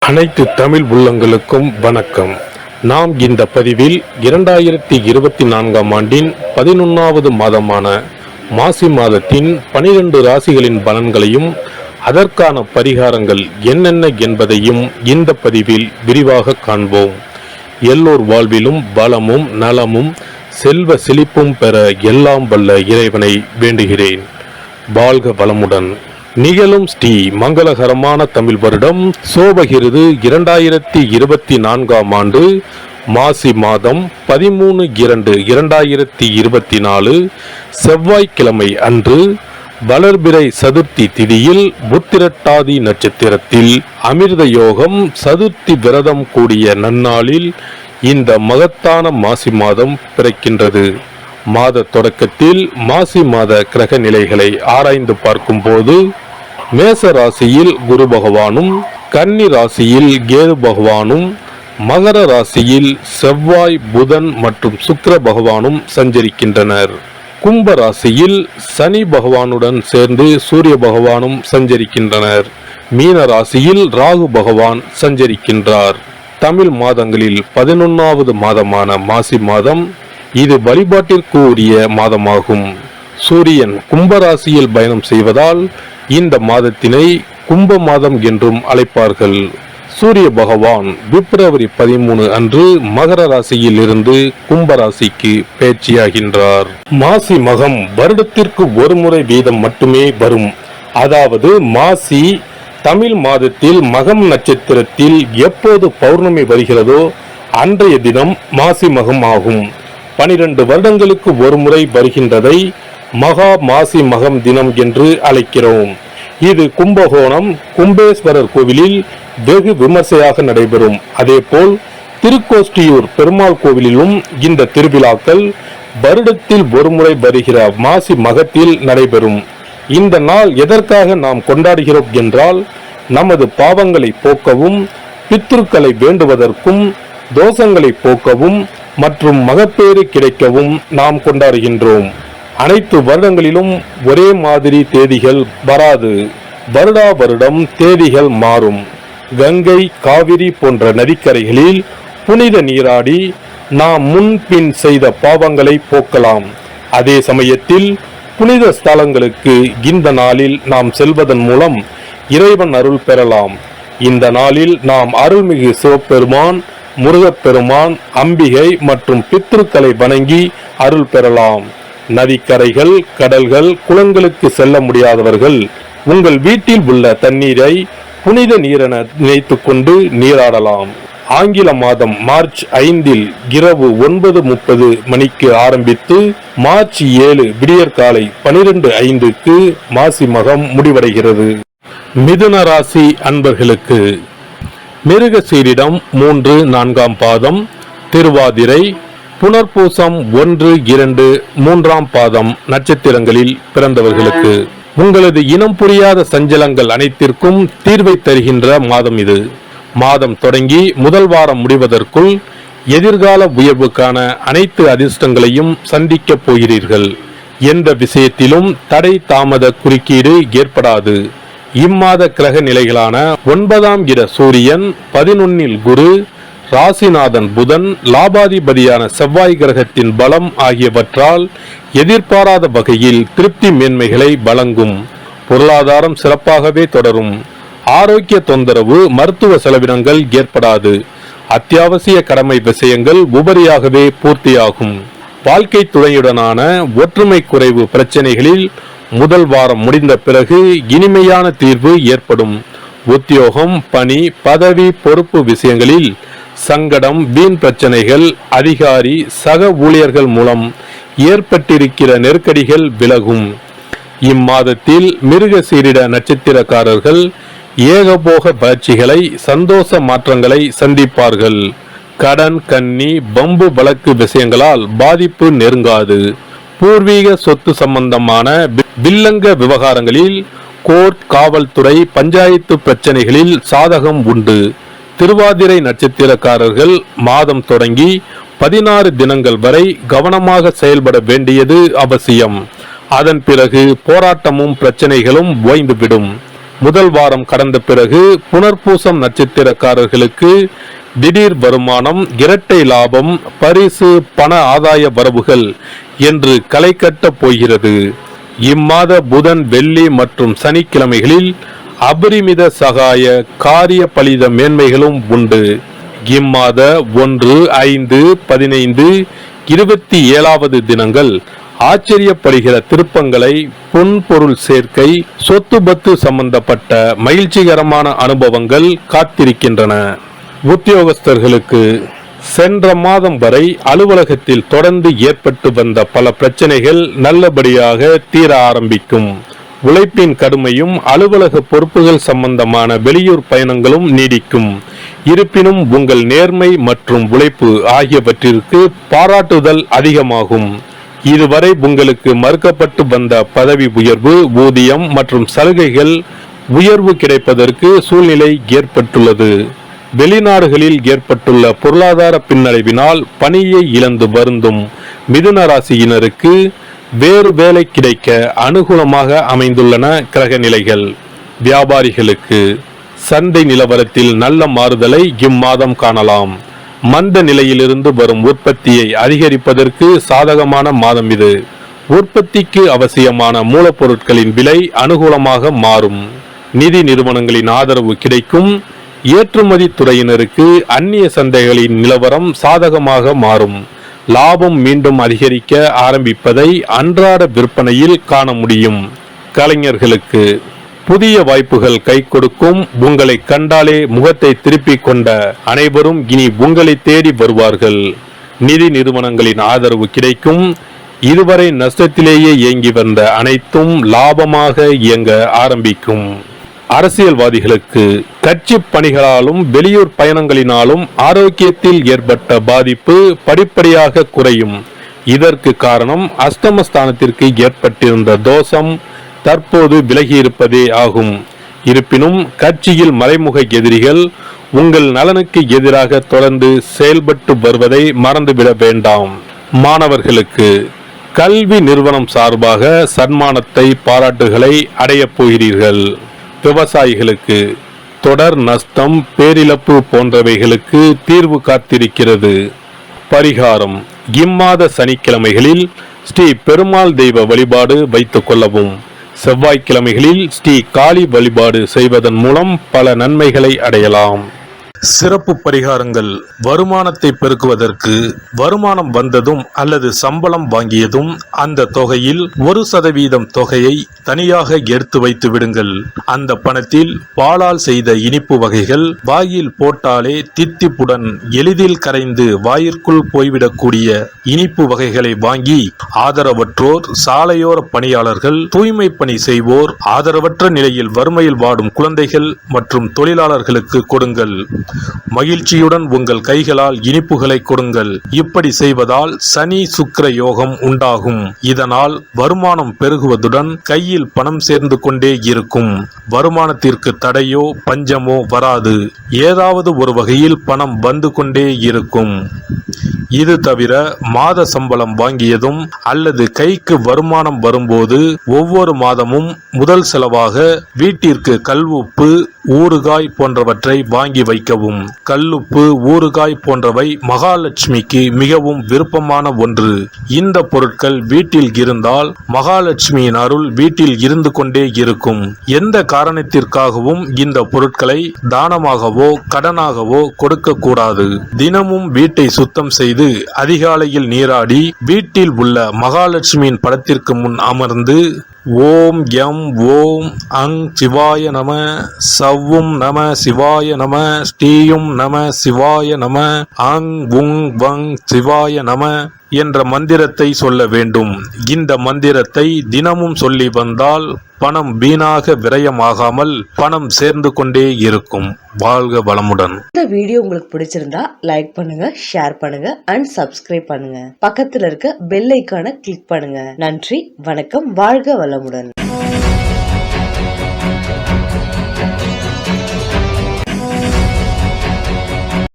அனைத்து தமிழ் உள்ளங்களுக்கும் வணக்கம். நாம் இந்த பதிவில் 2024ஆம் ஆண்டின் 11வது மாதமான மாசி மாதத்தின் 12 ராசிகளின் பலன்களையும் அதற்கான பரிகாரங்கள் என்னென்ன என்பதையும் இந்த பதிவில் விரிவாக காண்போம். எல்லோர் வாழ்விலும் பலமும் நலமும் செல்வ செழிப்பும் பெற எல்லாம் வல்ல இறைவனை வேண்டுகிறேன். வாழ்க வளமுடன். நிகழும் ஸ்ரீ மங்களகரமான தமிழ் வருடம் சோபகிருது 2024ஆம் ஆண்டு மாசி மாதம் 13/2/2024 செவ்வாய்க்கிழமை அன்று வளர்பிறை சதுர்த்தி திதியில் உத்திரட்டாதி நட்சத்திரத்தில் அமிர்த யோகம் சதுர்த்தி விரதம் கூடிய நன்னாளில் இந்த மகத்தான மாசி மாதம் பிறக்கின்றது. மாத தொடக்கத்தில் மாசி மாத கிரக நிலைகளை ஆராய்ந்து பார்க்கும் போது மேச ராசியில் குரு பகவானும், கன்னி ராசியில் கேது பகவானும், மகர ராசியில் செவ்வாய், புதன் மற்றும் சுக்கிர பகவானும் சஞ்சரிக்கின்றனர். கும்ப ராசியில் சனி பகவானுடன் சேர்ந்து சூரிய பகவானும் சஞ்சரிக்கின்றனர். மீன ராசியில் ராகு பகவான் சஞ்சரிக்கின்றார். தமிழ் மாதங்களில் 11வது மாதமான மாசி மாதம் இது வழிபாட்டிற்கு உரிய மாதமாகும். சூரியன் கும்பராசியில் பயணம் செய்வதால் இந்த மாதத்தினை கும்ப மாதம் என்றும் அழைப்பார்கள். சூரிய பகவான் பிப்ரவரி 13 அன்று மகர ராசியில் இருந்து கும்பராசிக்கு பேச்சியாகின்றார். மாசி மகம் வருடத்திற்கு ஒரு முறை வீதம் மட்டுமே வரும். அதாவது மாசி தமிழ் மாதத்தில் மகம் நட்சத்திரத்தில் எப்போது பௌர்ணமி வருகிறதோ அன்றைய தினம் மாசி மகம் ஆகும். 12 வருடங்களுக்கு ஒரு முறை வருகின்றதை மகா மாசி மகம் தினம் என்று அழைக்கிறோம். இது கும்பகோணம் கும்பேஸ்வரர் கோவிலில் வெகு விமர்சையாக நடைபெறும். அதேபோல் திருக்கோஷ்டியூர் பெருமாள் கோவிலிலும் இந்த திருவிழாக்கள் வருடத்தில் ஒரு முறை வருகிற மாசி மகத்தில் நடைபெறும். இந்த நாள் எதற்காக நாம் கொண்டாடுகிறோம் என்றால், நமது பாவங்களை போக்கவும், பித்ருக்களை வேண்டுவதற்கும், தோஷங்களை போக்கவும் மற்றும் மகப்பேறு கிடைக்கவும் நாம் கொண்டாடுகின்றோம். அனைத்து வருடங்களிலும் ஒரே மாதிரி தேதிகள் வராது. வருடா வருடம் தேதிகள் மாறும். கங்கை, காவிரி போன்ற நதிக்கரைகளில் புனித நீராடி நாம் முன்பின் செய்த பாவங்களை போக்கலாம். அதே சமயத்தில் புனித ஸ்தலங்களுக்கு இந்த நாளில் நாம் செல்வதன் மூலம் இறைவன் அருள் பெறலாம். இந்த நாளில் நாம் அருள்மிகு சிவபெருமான், முருகப்பெருமான், அம்பிகை மற்றும் பித்ருக்களை வணங்கி அருள் பெறலாம். நதிக்கரைகள், கடல்கள், குளங்களுக்கு செல்ல முடியாதவர்கள் உங்கள் வீட்டில் உள்ள தண்ணீரை புனித நீரென நினைத்து கொண்டு நீராடலாம். ஆங்கில மாதம் மார்ச் 5 இரவு 9:30 மணிக்கு ஆரம்பித்து மார்ச் 7 விடியற்காலை 12:05 மாசி மகம் முடிவடைகிறது. மிதுன ராசி அன்பர்களுக்கு மிருகசீரிடம் 3, 4ஆம் பாதம், திருவாதிரை, புனர்பூசம் 1, 2, 3ஆம் பாதம் நட்சத்திரங்களில் பிறந்தவர்களுக்கு உங்களது இனம் புரியாத சஞ்சலங்கள் அனைத்திற்கும் தீர்வை தருகின்ற மாதம் இது. மாதம் தொடங்கி முதல் வாரம் முடிவதற்குள் எதிர்கால உயர்வுக்கான அனைத்து அதிர்ஷ்டங்களையும் சந்திக்க போகிறீர்கள். எந்த விஷயத்திலும் தடை தாமத குறுக்கீடு ஏற்படாது. இம்மாத கிரக நிலைகளான 9ஆம் இட சூரியன், 11இல் குரு, ராசிநாதன் புதன், லாபாதிபதியான செவ்வாய் கிரகத்தின் பலம் ஆகியவற்றால் எதிர்பாராத வகையில் திருப்தி மேன்மைகளை வழங்கும். பொருளாதாரம் சிறப்பாகவே தொடரும். ஆரோக்கிய தொந்தரவு, மருத்துவ செலவினங்கள் ஏற்படாது. அத்தியாவசிய கடமை விஷயங்கள் உபரியாகவே பூர்த்தியாகும். வாழ்க்கை துணையுடனான ஒற்றுமை குறைவு பிரச்சனைகளில் முதல் வாரம் முடிந்த பிறகு இனிமையான தீர்வு ஏற்படும். உத்தியோகம், பணி, பதவி, பொறுப்பு விஷயங்களில் சங்கடம், வீண் பிரச்சனைகள், அதிகாரி, சக ஊழியர்கள் மூலம் ஏற்பட்டிருக்கிற நெருக்கடிகள் விலகும். இம்மாதத்தில் மிருகசீரிட நட்சத்திரக்காரர்கள் ஏகபோக வளர்ச்சிகளை, சந்தோஷ மாற்றங்களை சந்திப்பார்கள். கடன், கன்னி, பம்பு வழக்கு விஷயங்களால் பாதிப்பு நெருங்காது. பூர்வீக சொத்து சம்பந்தமான வில்லங்க விவகாரங்களில் கோர்ட், காவல்துறை, பஞ்சாயத்து பிரச்சனைகளில் சாதகம் உண்டு. திருவாதிரை நட்சத்திரக்காரர்கள் மாதம் தொடங்கி 16 தினங்கள் வரை கவனமாக செயல்பட வேண்டியது அவசியம். அதன் பிறகு போராட்டமும் பிரச்சனைகளும் ஓய்ந்துவிடும். முதல் வாரம் கடந்த பிறகு புனர்பூசம் நட்சத்திரக்காரர்களுக்கு திடீர் வருமானம், இரட்டை லாபம், பரிசு, பண ஆதாய வரவுகள் என்று களை கட்டப் போகிறது. இம்மாத புதன், வெள்ளி மற்றும் சனிக்கிழமைகளில் அபரிமித சகாய காரிய பலித மேன்மைகளும் உண்டு. இம்மாத 1, 5, 15, 27 தினங்கள் ஆச்சரியப்படுகிற திருப்பங்களை, பொன்பொருள் சேர்க்கை, சொத்து பத்து சம்பந்தப்பட்ட மகிழ்ச்சிகரமான அனுபவங்கள் காத்திருக்கின்றன. உத்தியோகஸ்தர்களுக்கு சென்ற மாதம் வரை அலுவலகத்தில் தொடர்ந்து ஏற்பட்டு வந்த பல பிரச்சனைகள் நல்லபடியாக தீர ஆரம்பிக்கும். உழைப்பின் கடுமையும் அலுவலக பொறுப்புகள் சம்பந்தமான வெளியூர் பயணங்களும் நீடிக்கும். இருப்பினும் உங்கள் நேர்மை மற்றும் உழைப்பு ஆகியவற்றிற்கு பாராட்டுதல் அதிகமாகும். இதுவரை உங்களுக்கு மறுக்கப்பட்டு வந்த பதவி உயர்வு, ஊதியம் மற்றும் சலுகைகள் உயர்வு கிடைப்பதற்கு சூழ்நிலை ஏற்பட்டுள்ளது. வெளிநாடுகளில் ஏற்பட்டுள்ள பொருளாதார பின்னடைவினால் பணியை இழந்து வருந்தும் மிதுன ராசியினருக்கு வேறு வேலை கிடைக்க அனுகூலமாக அமைந்துள்ளன கிரக நிலைகள். வியாபாரிகளுக்கு சந்தை நிலவரத்தில் நல்ல மாறுதலை இம்மாதம் காணலாம். மந்த நிலையிலிருந்து வரும் உற்பத்தியை அதிகரிப்பதற்கு சாதகமான மாதம் இது. உற்பத்திக்கு அவசியமான மூலப்பொருட்களின் விலை அனுகூலமாக மாறும். நிதி நிறுவனங்களின் ஆதரவு கிடைக்கும். ஏற்றுமதி துறையினருக்கு அந்நிய சந்தைகளின் நிலவரம் சாதகமாக மாறும். லாபம் மீண்டும் அதிகரிக்க ஆரம்பிப்பதை அன்றாட விற்பனையில் காண முடியும். கலைஞர்களுக்கு புதிய வாய்ப்புகள் கை கொடுக்கும். உங்களை கண்டாலே முகத்தை திருப்பிக் கொண்ட அனைவரும் இனி உங்களை தேடி வருவார்கள். நிதி நிறுவனங்களின் ஆதரவு கிடைக்கும். இதுவரை நஷ்டத்திலேயே இயங்கி வந்த அனைத்தும் லாபமாக இயங்க ஆரம்பிக்கும். அரசியல்வாதிகளுக்கு கட்சி பணிகளாலும் வெளியூர் பயணங்களினாலும் ஆரோக்கியத்தில் ஏற்பட்ட பாதிப்பு படிப்படியாக குறையும். இதற்கு காரணம் அஷ்டமஸ்தானத்திற்கு ஏற்பட்டிருந்த தோஷம் தற்போது விலகியிருப்பதே ஆகும். இருப்பினும் கட்சியில் மறைமுக எதிரிகள் உங்கள் நலனுக்கு எதிராக தொடர்ந்து செயல்பட்டு வருவதை மறந்துவிட வேண்டாம். மாணவர்களுக்கு கல்வி நிறுவனம் சார்பாக சன்மானத்தை, பாராட்டுகளை அடையப் போகிறீர்கள். விவசாயிகளுக்கு தொடர் நஷ்டம், பேரிழப்பு போன்றவைகளுக்கு தீர்வு காத்திருக்கிறது. பரிகாரம்: இம்மாத சனிக்கிழமைகளில் ஸ்ரீ பெருமாள் தெய்வ வழிபாடு வைத்துக் கொள்ளவும். செவ்வாய்க்கிழமைகளில் ஸ்ரீ காளி வழிபாடு செய்வதன் மூலம் பல நன்மைகளை அடையலாம். சிறப்பு பரிகாரங்கள்: வருமானத்தை பெருக்குவதற்கு வருமானம் வந்ததும் அல்லது சம்பளம் வாங்கியதும் அந்த தொகையில் 1% தொகையை தனியாக எடுத்து வைத்து விடுங்கள். அந்த பணத்தில் பாலால் செய்த இனிப்பு வகைகள், வாயில் போட்டாலே தித்திப்புடன் எளிதில் கரைந்து வாயிற்குள் போய்விடக்கூடிய இனிப்பு வகைகளை வாங்கி ஆதரவற்றோர், சாலையோர பணியாளர்கள், தூய்மை பணி செய்வோர், ஆதரவற்ற நிலையில் வறுமையில் வாடும் குழந்தைகள் மற்றும் தொழிலாளர்களுக்கு கொடுங்கள். மகிழ்ச்சியுடன் உங்கள் கைகளால் இனிப்புகளை கொடுங்கள். இப்படி செய்வதால் சனி சுக்கிர யோகம் உண்டாகும். இதனால் வருமானம் பெருகுவதுடன் கையில் பணம் சேர்ந்து கொண்டே இருக்கும். வருமானத்திற்கு தடையோ பஞ்சமோ வராது. ஏதாவது ஒரு வகையில் பணம் வந்து கொண்டே இருக்கும். இது தவிர மாத சம்பளம் வாங்கியதும் அல்லது கைக்கு வருமானம் வரும்போது ஒவ்வொரு மாதமும் முதல் செலவாக வீட்டிற்கு கல்லுப்பு, ஊறுகாய் போன்றவற்றை வாங்கி வைக்கவும். கல்லுப்பு, ஊறுகாய் போன்றவை மகாலட்சுமிக்கு மிகவும் விருப்பமான ஒன்று. இந்த பொருட்கள் வீட்டில் இருந்தால் மகாலட்சுமியின் அருள் வீட்டில் இருந்து கொண்டே இருக்கும். எந்த காரணத்திற்காகவும் இந்த பொருட்களை தானமாகவோ கடனாகவோ கொடுக்க கூடாது. தினமும் வீட்டை சுத்தம் செய்து அதிகாலையில் நீராடி வீட்டில் உள்ள மகாலட்சுமியின் படத்திற்கு முன் அமர்ந்து ஓம் யம் ஓம் அங் சிவாய நம, சவ்வும் நம சிவாய நம, ஸ்ரீயும் நம சிவாய நம, அங் உங் வங் சிவாய நம என்ற மந்திரத்தை சொல்ல வேண்டும். இந்த மந்திரத்தை தினமும் சொல்லி வந்தால் பணம் வீணாக விரயமாகாமல் பணம் சேர்ந்து கொண்டே இருக்கும். வாழ்க வளமுடன். இந்த வீடியோ உங்களுக்கு பிடிச்சிருந்தா லைக் பண்ணுங்க, ஷேர் பண்ணுங்க அண்ட் சப்ஸ்கிரைப் பண்ணுங்க. பக்கத்துல இருக்க பெல் ஐகானை கிளிக் பண்ணுங்க. நன்றி, வணக்கம், வாழ்க வளமுடன்.